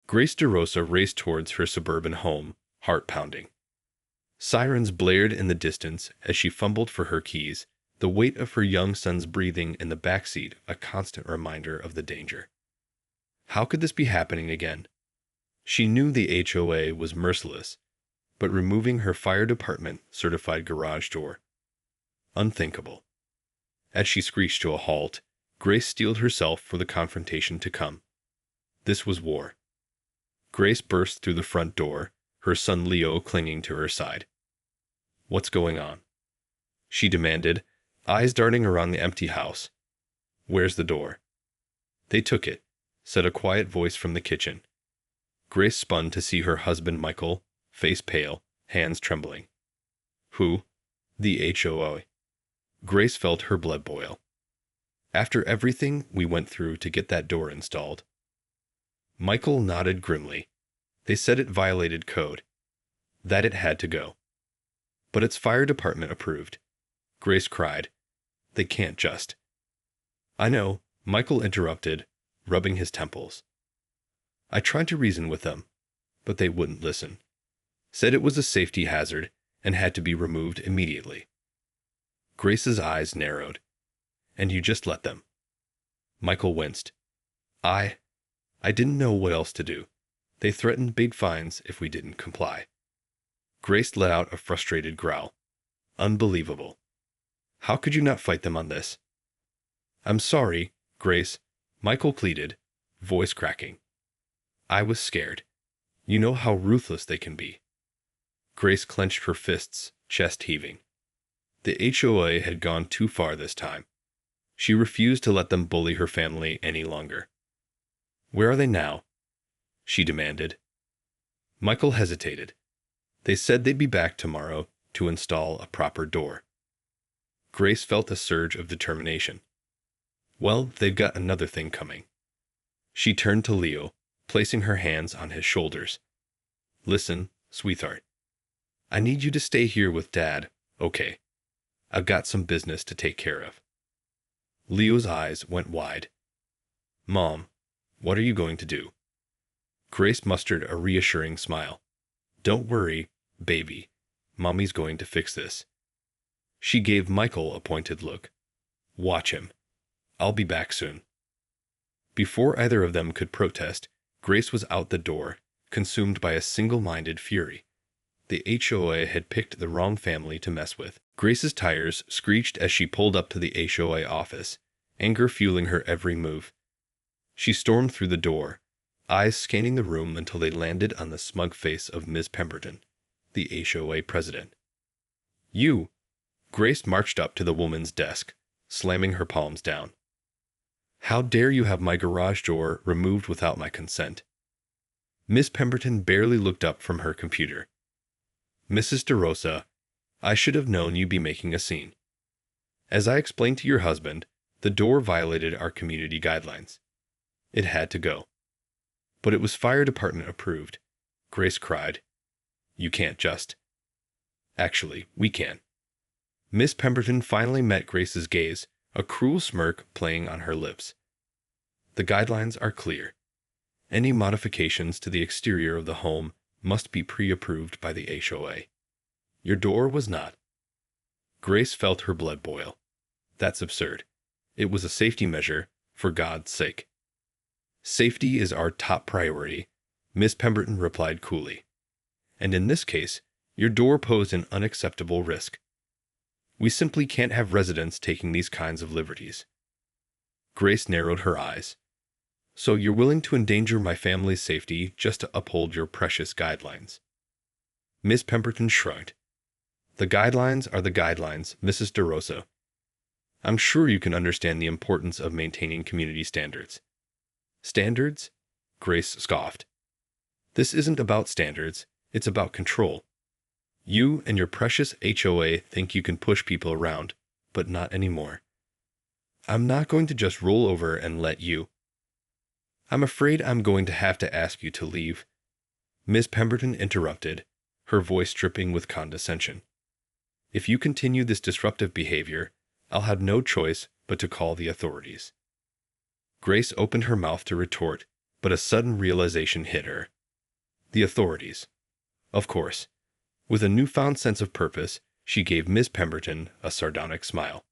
Grace DeRosa raced towards her suburban home, heart pounding. Sirens blared in the distance as she fumbled for her keys, the weight of her young son's breathing in the backseat a constant reminder of the danger. How could this be happening again? She knew the HOA was merciless, but removing her fire department certified garage door. Unthinkable. As she screeched to a halt, Grace steeled herself for the confrontation to come. This was war. Grace burst through the front door, her son Leo clinging to her side. "What's going on?" she demanded, eyes darting around the empty house. "Where's the door?" "They took it," said a quiet voice from the kitchen. Grace spun to see her husband Michael, face pale, hands trembling. "Who?" "The HOA." Grace felt her blood boil. "After everything we went through to get that door installed." Michael nodded grimly. "They said it violated code. That it had to go. But it's fire department approved." Grace cried. "They can't just." "I know," Michael interrupted, rubbing his temples. "I tried to reason with them, but they wouldn't listen. Said it was a safety hazard and had to be removed immediately." Grace's eyes narrowed. "And you just let them?" Michael winced. I didn't know what else to do. They threatened big fines if we didn't comply." Grace let out a frustrated growl. "Unbelievable. How could you not fight them on this?" "I'm sorry, Grace," Michael pleaded, voice cracking. "I was scared. You know how ruthless they can be." Grace clenched her fists, chest heaving. The HOA had gone too far this time. She refused to let them bully her family any longer. "Where are they now?" she demanded. Michael hesitated. "They said they'd be back tomorrow to install a proper door." Grace felt a surge of determination. "Well, they've got another thing coming." She turned to Leo, placing her hands on his shoulders. "Listen, sweetheart. I need you to stay here with Dad, okay? I've got some business to take care of." Leo's eyes went wide. "Mom, what are you going to do?" Grace mustered a reassuring smile. "Don't worry, baby. Mommy's going to fix this." She gave Michael a pointed look. "Watch him. I'll be back soon." Before either of them could protest, Grace was out the door, consumed by a single-minded fury. The HOA had picked the wrong family to mess with. Grace's tires screeched as she pulled up to the HOA office, anger fueling her every move. She stormed through the door, eyes scanning the room until they landed on the smug face of Ms. Pemberton, the HOA president. "You!" Grace marched up to the woman's desk, slamming her palms down. "How dare you have my garage door removed without my consent?" Miss Pemberton barely looked up from her computer. "Mrs. DeRosa, I should have known you'd be making a scene. As I explained to your husband, the door violated our community guidelines. It had to go. But it was fire department approved." Grace cried. "You can't just." "Actually, we can." Miss Pemberton finally met Grace's gaze, a cruel smirk playing on her lips. "The guidelines are clear. Any modifications to the exterior of the home must be pre-approved by the HOA. Your door was not." Grace felt her blood boil. That's absurd. It was a safety measure, for God's sake. "Safety is our top priority," Miss Pemberton replied coolly. "And in this case, your door posed an unacceptable risk. We simply can't have residents taking these kinds of liberties." Grace narrowed her eyes. "So you're willing to endanger my family's safety just to uphold your precious guidelines?" Miss Pemberton shrugged. "The guidelines are the guidelines, Mrs. DeRosa. I'm sure you can understand the importance of maintaining community standards." "Standards?" Grace scoffed. "This isn't about standards, it's about control. You and your precious HOA think you can push people around, but not anymore. I'm not going to just roll over and let you." "I'm afraid I'm going to have to ask you to leave," Miss Pemberton interrupted, her voice dripping with condescension. "If you continue this disruptive behavior, I'll have no choice but to call the authorities." Grace opened her mouth to retort, But a sudden realization hit her. The authorities. Of course. With a newfound sense of purpose, she gave Miss Pemberton a sardonic smile.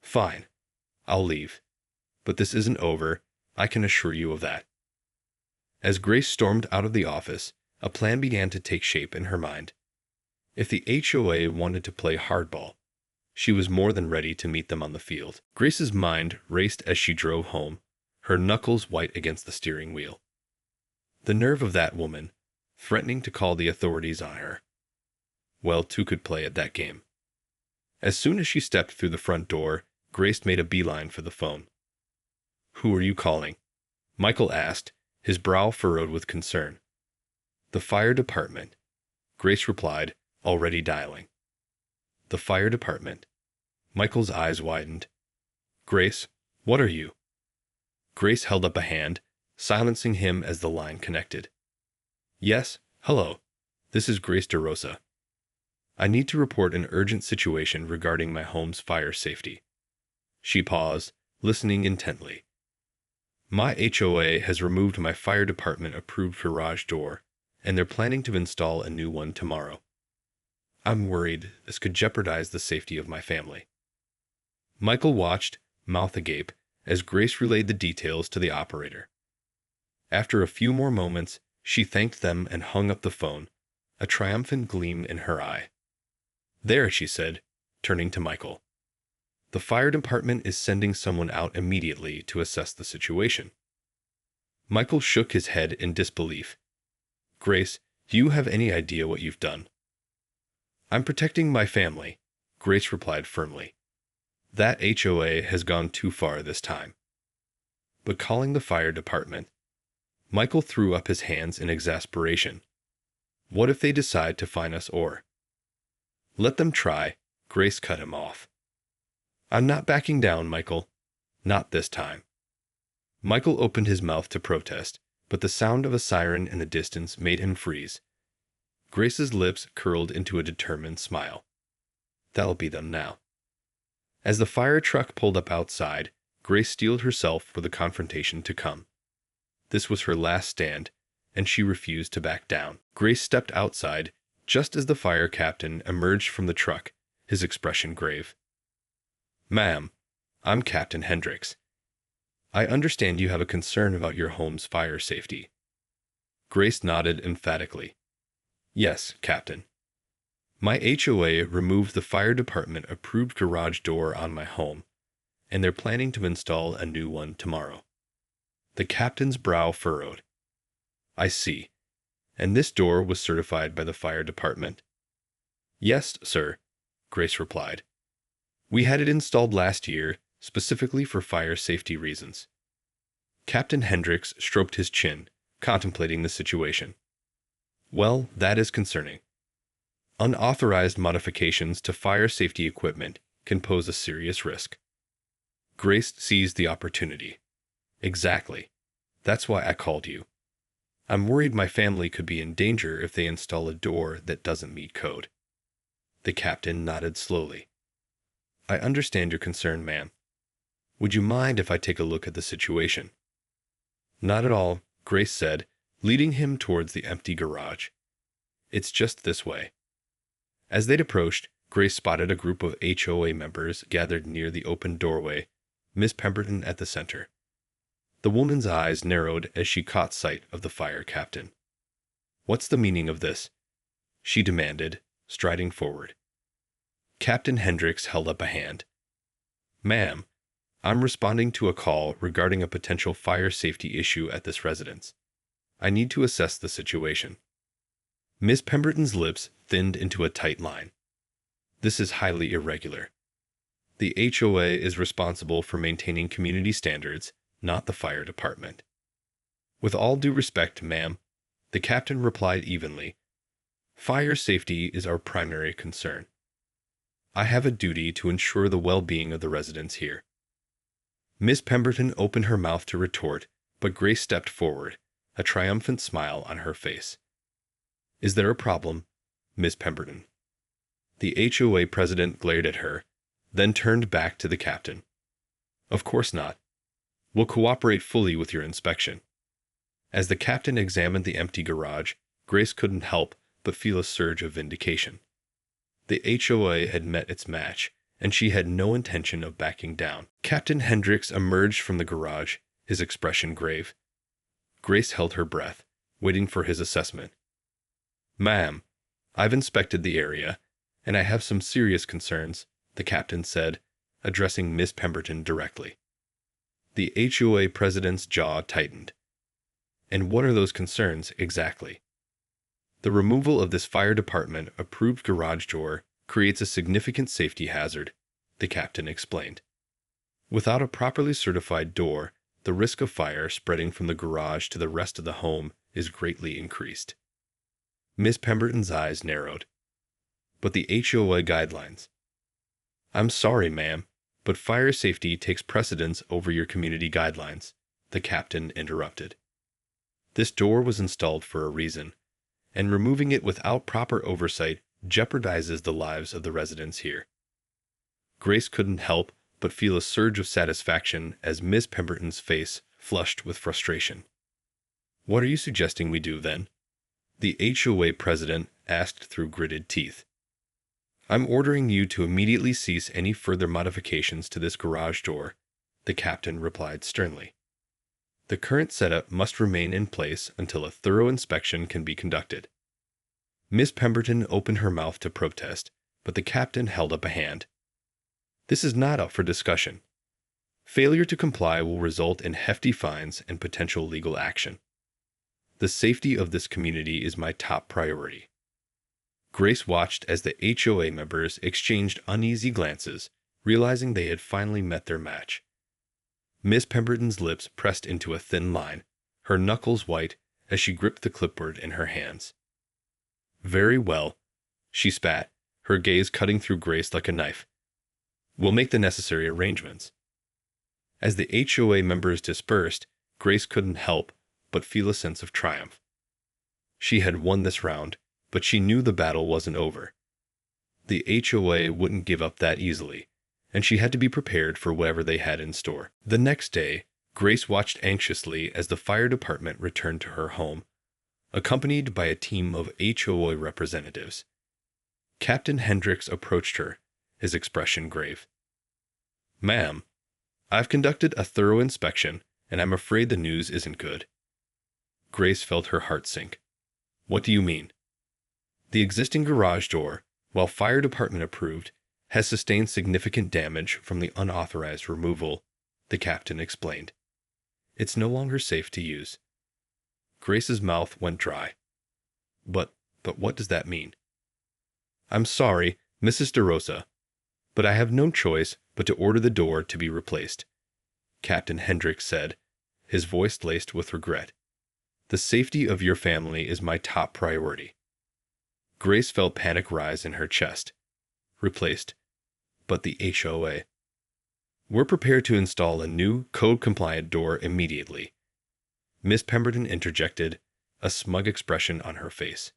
Fine. I'll leave. But this isn't over, I can assure you of that. As Grace stormed out of the office, a plan began to take shape in her mind. If the HOA wanted to play hardball, she was more than ready to meet them on the field. Grace's mind raced as she drove home, her knuckles white against the steering wheel. The nerve of that woman, threatening to call the authorities on her. Well, two could play at that game. As soon as she stepped through the front door, Grace made a beeline for the phone. Who are you calling? Michael asked, his brow furrowed with concern. The fire department. Grace replied, already dialing. The fire department. Michael's eyes widened. Grace, what are you? Grace held up a hand, silencing him as the line connected. Yes, hello. This is Grace DeRosa. I need to report an urgent situation regarding my home's fire safety. She paused, listening intently. My HOA has removed my fire department-approved garage door, and they're planning to install a new one tomorrow. I'm worried this could jeopardize the safety of my family. Michael watched, mouth agape, as Grace relayed the details to the operator. After a few more moments, she thanked them and hung up the phone, a triumphant gleam in her eye. There, she said, turning to Michael. The fire department is sending someone out immediately to assess the situation. Michael shook his head in disbelief. Grace, do you have any idea what you've done? I'm protecting my family, Grace replied firmly. That HOA has gone too far this time. But calling the fire department, Michael threw up his hands in exasperation. What if they decide to fine us or? Let them try, Grace cut him off. I'm not backing down, Michael. Not this time. Michael opened his mouth to protest, but the sound of a siren in the distance made him freeze. Grace's lips curled into a determined smile. That'll be them now. As the fire truck pulled up outside, Grace steeled herself for the confrontation to come. This was her last stand, and she refused to back down. Grace stepped outside just as the fire captain emerged from the truck, his expression grave. Ma'am, I'm Captain Hendricks. I understand you have a concern about your home's fire safety. Grace nodded emphatically. Yes, Captain. My HOA removed the fire department-approved garage door on my home, and they're planning to install a new one tomorrow. The captain's brow furrowed. I see. And this door was certified by the fire department? Yes, sir, Grace replied. We had it installed last year, specifically for fire safety reasons. Captain Hendricks stroked his chin, contemplating the situation. Well, that is concerning. Unauthorized modifications to fire safety equipment can pose a serious risk. Grace seized the opportunity. Exactly. That's why I called you. I'm worried my family could be in danger if they install a door that doesn't meet code. The captain nodded slowly. I understand your concern, ma'am. Would you mind if I take a look at the situation? Not at all, Grace said, leading him towards the empty garage. It's just this way. As they'd approached, Grace spotted a group of HOA members gathered near the open doorway, Miss Pemberton at the center. The woman's eyes narrowed as she caught sight of the fire captain. What's the meaning of this? She demanded, striding forward. Captain Hendricks held up a hand. Ma'am, I'm responding to a call regarding a potential fire safety issue at this residence. I need to assess the situation. Miss Pemberton's lips thinned into a tight line. This is highly irregular. The HOA is responsible for maintaining community standards, not the fire department. With all due respect, ma'am, the captain replied evenly. Fire safety is our primary concern. I have a duty to ensure the well-being of the residents here. Miss Pemberton opened her mouth to retort, but Grace stepped forward, a triumphant smile on her face. Is there a problem, Miss Pemberton? The HOA president glared at her, then turned back to the captain. Of course not. We'll cooperate fully with your inspection. As the captain examined the empty garage, Grace couldn't help but feel a surge of vindication. The HOA had met its match, and she had no intention of backing down. Captain Hendricks emerged from the garage, his expression grave. Grace held her breath, waiting for his assessment. "Ma'am, I've inspected the area, and I have some serious concerns," the captain said, addressing Miss Pemberton directly. The HOA president's jaw tightened. "And what are those concerns, exactly?" "The removal of this fire department-approved garage door creates a significant safety hazard," the captain explained. "Without a properly certified door, the risk of fire spreading from the garage to the rest of the home is greatly increased." Miss Pemberton's eyes narrowed. "But the HOA guidelines—" "I'm sorry, ma'am, but fire safety takes precedence over your community guidelines," the captain interrupted. "This door was installed for a reason, and removing it without proper oversight jeopardizes the lives of the residents here." Grace couldn't help but feel a surge of satisfaction as Miss Pemberton's face flushed with frustration. "What are you suggesting we do, then?" the HOA president asked through gritted teeth. "I'm ordering you to immediately cease any further modifications to this garage door," the captain replied sternly. "The current setup must remain in place until a thorough inspection can be conducted." Miss Pemberton opened her mouth to protest, but the captain held up a hand. "This is not up for discussion. Failure to comply will result in hefty fines and potential legal action. The safety of this community is my top priority." Grace watched as the HOA members exchanged uneasy glances, realizing they had finally met their match. Miss Pemberton's lips pressed into a thin line, her knuckles white as she gripped the clipboard in her hands. "Very well," she spat, her gaze cutting through Grace like a knife. "We'll make the necessary arrangements." As the HOA members dispersed, Grace couldn't help but feel a sense of triumph. She had won this round, but she knew the battle wasn't over. The HOA wouldn't give up that easily, and she had to be prepared for whatever they had in store. The next day, Grace watched anxiously as the fire department returned to her home, accompanied by a team of HOA representatives. Captain Hendricks approached her, his expression grave. "Ma'am, I've conducted a thorough inspection, and I'm afraid the news isn't good." Grace felt her heart sink. "What do you mean?" "The existing garage door, while fire department approved, has sustained significant damage from the unauthorized removal," the captain explained. "It's no longer safe to use." Grace's mouth went dry. But what does that mean?" "I'm sorry, Mrs. DeRosa, but I have no choice but to order the door to be replaced," Captain Hendricks said, his voice laced with regret. "The safety of your family is my top priority." Grace felt panic rise in her chest. Replaced. But the HOA. "We're prepared to install a new, code-compliant door immediately," Miss Pemberton interjected, a smug expression on her face.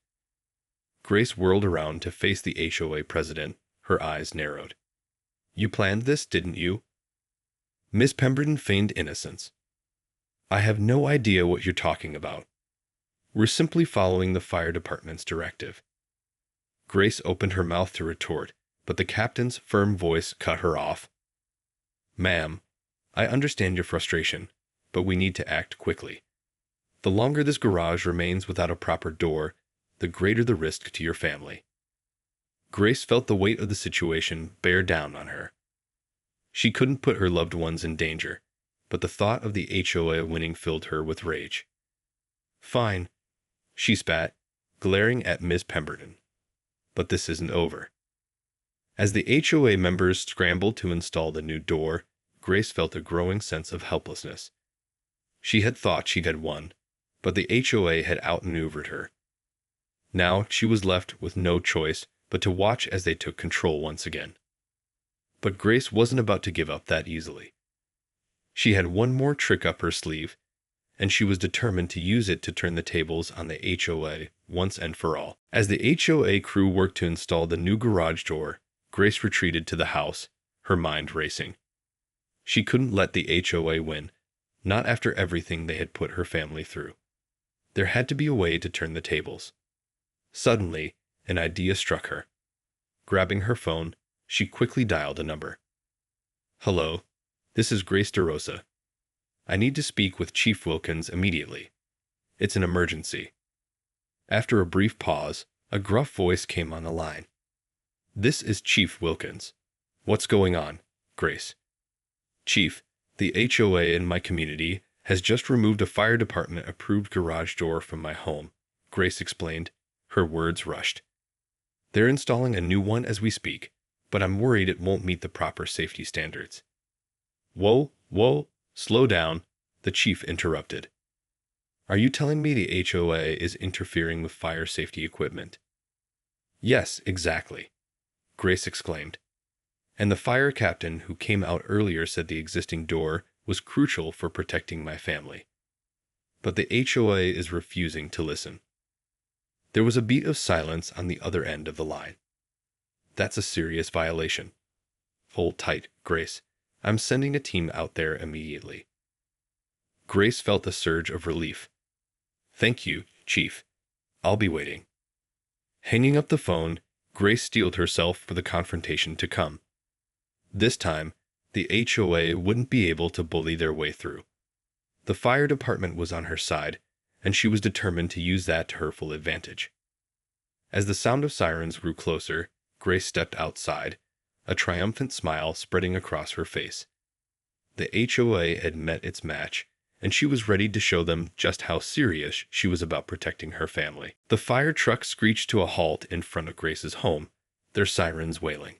Grace whirled around to face the HOA president, her eyes narrowed. "You planned this, didn't you?" Miss Pemberton feigned innocence. "I have no idea what you're talking about. We're simply following the fire department's directive." Grace opened her mouth to retort, but the captain's firm voice cut her off. "Ma'am, I understand your frustration, but we need to act quickly. The longer this garage remains without a proper door, the greater the risk to your family." Grace felt the weight of the situation bear down on her. She couldn't put her loved ones in danger, but the thought of the HOA winning filled her with rage. "Fine," she spat, glaring at Miss Pemberton. "But this isn't over." As the HOA members scrambled to install the new door, Grace felt a growing sense of helplessness. She had thought she had won, but the HOA had outmaneuvered her. Now she was left with no choice but to watch as they took control once again. But Grace wasn't about to give up that easily. She had one more trick up her sleeve, and she was determined to use it to turn the tables on the HOA once and for all. As the HOA crew worked to install the new garage door, Grace retreated to the house, her mind racing. She couldn't let the HOA win, not after everything they had put her family through. There had to be a way to turn the tables. Suddenly, an idea struck her. Grabbing her phone, she quickly dialed a number. "Hello, this is Grace DeRosa. I need to speak with Chief Wilkins immediately. It's an emergency." After a brief pause, a gruff voice came on the line. "This is Chief Wilkins. What's going on, Grace?" "Chief, the HOA in my community has just removed a fire department approved garage door from my home," Grace explained. Her words rushed. "They're installing a new one as we speak, but I'm worried it won't meet the proper safety standards." Whoa, slow down," the chief interrupted. "Are you telling me the HOA is interfering with fire safety equipment?" "Yes, exactly," Grace exclaimed. "And the fire captain who came out earlier said the existing door was crucial for protecting my family. But the HOA is refusing to listen." There was a beat of silence on the other end of the line. "That's a serious violation. Hold tight, Grace. I'm sending a team out there immediately." Grace felt a surge of relief. "Thank you, Chief. I'll be waiting." Hanging up the phone, Grace steeled herself for the confrontation to come. This time, the HOA wouldn't be able to bully their way through. The fire department was on her side, and she was determined to use that to her full advantage. As the sound of sirens grew closer, Grace stepped outside, a triumphant smile spreading across her face. The HOA had met its match, and she was ready to show them just how serious she was about protecting her family. The fire truck screeched to a halt in front of Grace's home, their sirens wailing.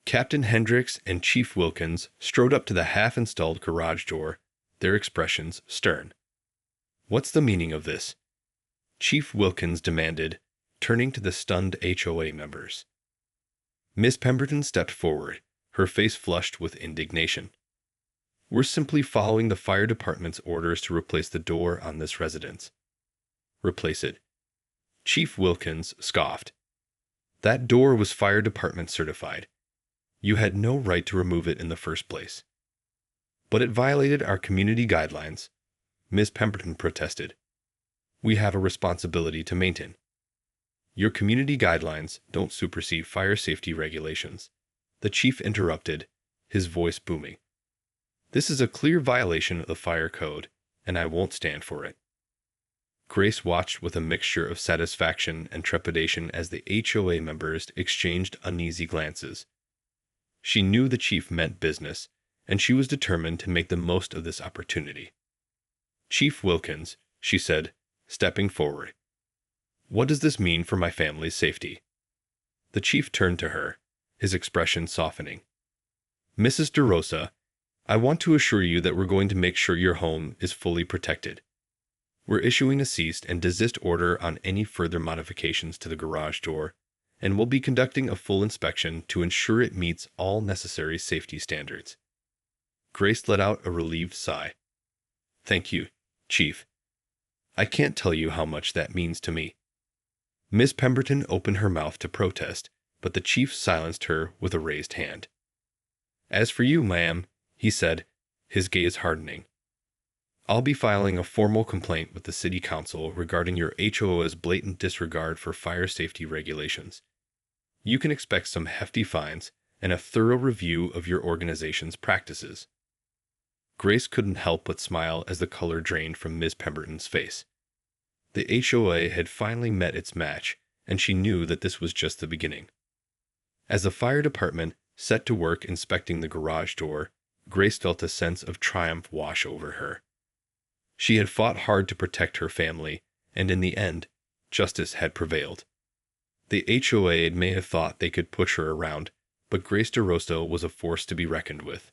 Captain Hendricks and Chief Wilkins strode up to the half-installed garage door, their expressions stern. "What's the meaning of this?" Chief Wilkins demanded, turning to the stunned HOA members. Miss Pemberton stepped forward, her face flushed with indignation. "We're simply following the fire department's orders to replace the door on this residence." "Replace it?" Chief Wilkins scoffed. "That door was fire department certified. You had no right to remove it in the first place." "But it violated our community guidelines," Ms. Pemberton protested. "We have a responsibility to maintain." "Your community guidelines don't supersede fire safety regulations," the chief interrupted, his voice booming. "This is a clear violation of the fire code, and I won't stand for it." Grace watched with a mixture of satisfaction and trepidation as the HOA members exchanged uneasy glances. She knew the chief meant business, and she was determined to make the most of this opportunity. "Chief Wilkins," she said, stepping forward, "what does this mean for my family's safety?" The chief turned to her, his expression softening. "Mrs. DeRosa, I want to assure you that we're going to make sure your home is fully protected. We're issuing a cease and desist order on any further modifications to the garage door, and we'll be conducting a full inspection to ensure it meets all necessary safety standards." Grace let out a relieved sigh. "Thank you, Chief. I can't tell you how much that means to me." Miss Pemberton opened her mouth to protest, but the chief silenced her with a raised hand. "As for you, ma'am," he said, his gaze hardening, "I'll be filing a formal complaint with the City Council regarding your HOA's blatant disregard for fire safety regulations. You can expect some hefty fines and a thorough review of your organization's practices." Grace couldn't help but smile as the color drained from Ms. Pemberton's face. The HOA had finally met its match, and she knew that this was just the beginning. As the fire department set to work inspecting the garage door, Grace felt a sense of triumph wash over her. She had fought hard to protect her family, and in the end, justice had prevailed. The HOA may have thought they could push her around, but Grace DeRosa was a force to be reckoned with.